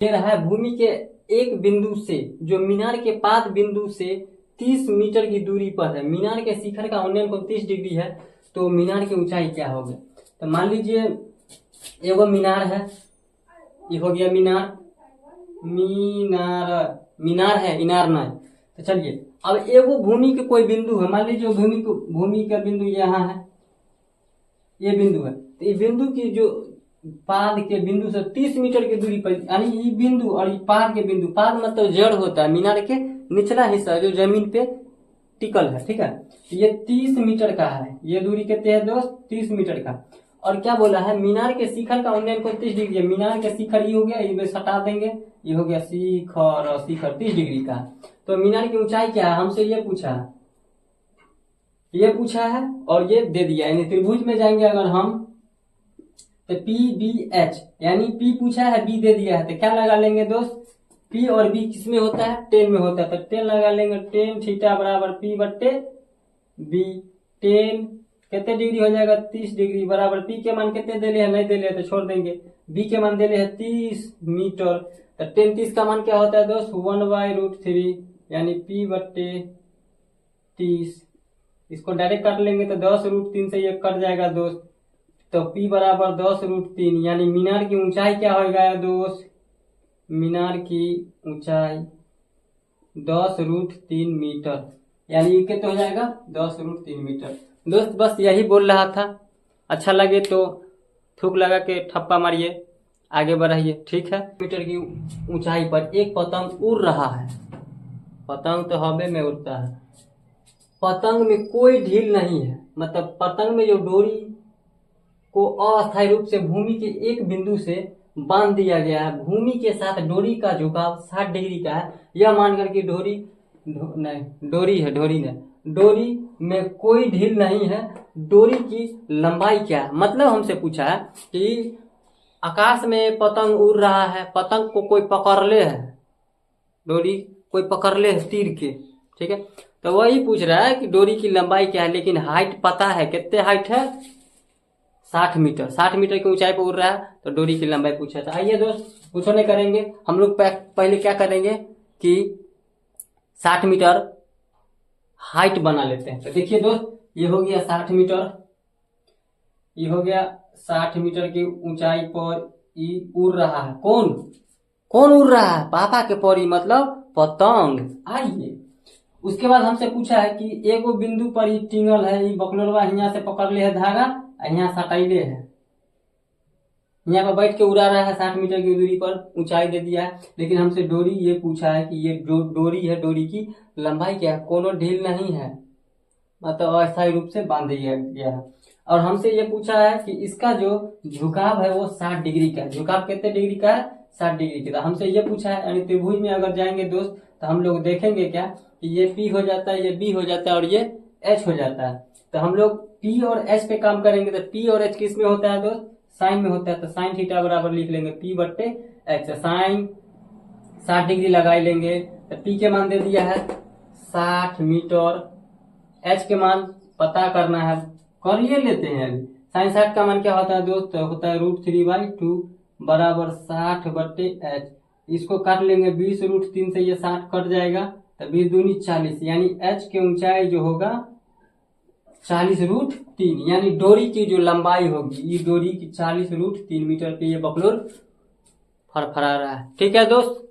दे रहा है भूमि के एक बिंदु से जो मीनार के पाद बिंदु से 30 मीटर की दूरी पर है। मीनार के शिखर का उन्नयन कोण 30 डिग्री है, तो मीनार की ऊंचाई क्या होगी। तो मान लीजिए एगो मीनार है, ये हो गया मीनार, मीनार है, इनार नहीं। तो चलिए अब एगो भूमि के कोई बिंदु है, मान लीजिए भूमि का बिंदु यहाँ है, ये बिंदु है। तो ये बिंदु की जो पाद के बिंदु से 30 मीटर की दूरी पर, यानी ये बिंदु और ये पाद के बिंदु, पाद मतलब जड़ होता है, मीनार के निचला हिस्सा जो जमीन पे टिकल है, ठीक है। ये 30 मीटर का है, ये दूरी कितने है दोस्त, 30 मीटर का। और क्या बोला है, मीनार के शिखर का उन्नयन कोण 30 डिग्री है। मीनार के शिखर ये हो गया, ये हटा देंगे, ये हो गया शिखर, और शिखर 30 डिग्री का। तो मीनार की ऊंचाई क्या है, हमसे ये पूछा है और ये दे दिया। यानी त्रिभुज में जाएंगे अगर हम, तो पी बी एच, यानी पी पूछा है, बी दे दिया है, तो क्या लगा लेंगे दोस्त, पी और बी किस में होता है, टेन में होता है, तो टेन लगा लेंगे। टेन थीटा बराबर पी बट्टे बी। टेन कितने डिग्री हो जाएगा, 30 डिग्री, बराबर पी के मान कितने दे लिए हैं, नहीं दे लिए तो छोड़ देंगे। बी के मान दे लिए हैं 30 मीटर, तो टेन 30 का मान क्या होता है दोस्त, 1/√3, यानी पी बट्टे 30। इसको डायरेक्ट काट लेंगे तो 10√3 से ये कट जाएगा दोस्त, तो P बराबर 10√3, यानी मीनार की ऊंचाई क्या होगा दोस्त, मीनार की ऊंचाई 10√3 मीटर, यानी ये कितना हो जाएगा, 10√3 मीटर। दोस्त बस यही बोल रहा था, अच्छा लगे तो थूक लगा के ठप्पा मारिए, आगे बढ़ाइए, ठीक है। मीटर की ऊंचाई पर एक पतंग उड़ रहा है, पतंग तो हवा में उड़ता है, पतंग में कोई ढील नहीं है, मतलब पतंग में जो डोरी को अस्थायी रूप से भूमि के एक बिंदु से बांध दिया गया है, भूमि के साथ डोरी का झुकाव 60 डिग्री का है, यह मानकर कि डोरी में कोई ढील नहीं है। डोरी की लंबाई क्या है, मतलब हमसे पूछा है कि आकाश में पतंग उड़ रहा है, पतंग को कोई पकड़ ले है, डोरी कोई पकड़ ले है तीर के, ठीक है। तो वही पूछ रहा है कि डोरी की लंबाई क्या है, लेकिन हाइट पता है, कितने हाइट है, 60 मीटर। 60 मीटर की ऊंचाई पर उड़ रहा है, तो डोरी की लंबाई पूछा था। आइए दोस्त कुछ नहीं करेंगे, हम लोग पहले क्या करेंगे कि 60 मीटर हाइट बना लेते हैं। तो देखिए दोस्त, ये हो गया 60 मीटर, ये हो गया 60 मीटर की ऊंचाई पर ये उड़ रहा है। कौन उड़ रहा है, पापा के परी, मतलब पतंग। आइए उसके बाद हमसे पूछा है कि एगो बिंदु पर ही टिंगल है, ये बकलोरवा यहाँ से पकड़ ले है धागा, यहाँ सटाइले है, यहाँ पर बैठ के उड़ा रहा है, 60 मीटर की दूरी पर ऊंचाई दे दिया है। लेकिन हमसे डोरी ये पूछा है कि ये डोरी है, डोरी की लंबाई क्या है, कोनो ढील नहीं है, मतलब अस्थायी रूप से बांध दिया गया है। और हमसे ये पूछा है कि इसका जो झुकाव है वो 60 डिग्री का है। झुकाव कितने डिग्री का है, 60 डिग्री का। हमसे ये पूछा है, यानी त्रिभुज में अगर जाएंगे दोस्त तो हम लोग देखेंगे क्या, ये P हो जाता है, ये B हो जाता है, और ये H हो जाता है। तो हम लोग P और H पे काम करेंगे, तो P और H किस में होता है दोस्त, साइन में होता है। तो साइन थीटा बराबर लिख लेंगे P बट्टे H, साइन 60 डिग्री लगा लेंगे। तो P के मान दे दिया है 60 मीटर, H के मान पता करना है, कर ये लेते हैं अभी। साइन 60 का मान क्या होता है दोस्त, होता है √3/2 बराबर 60 बट्टे H। इसको काट लेंगे, 20√3 से ये 60 कट जाएगा, तो 20 दूनी 40, यानी H की ऊंचाई जो होगा 40√3, यानी डोरी की जो लंबाई होगी, ये डोरी की 40√3 मीटर पे ये बकलोर फरफरा रहा है, ठीक है दोस्त।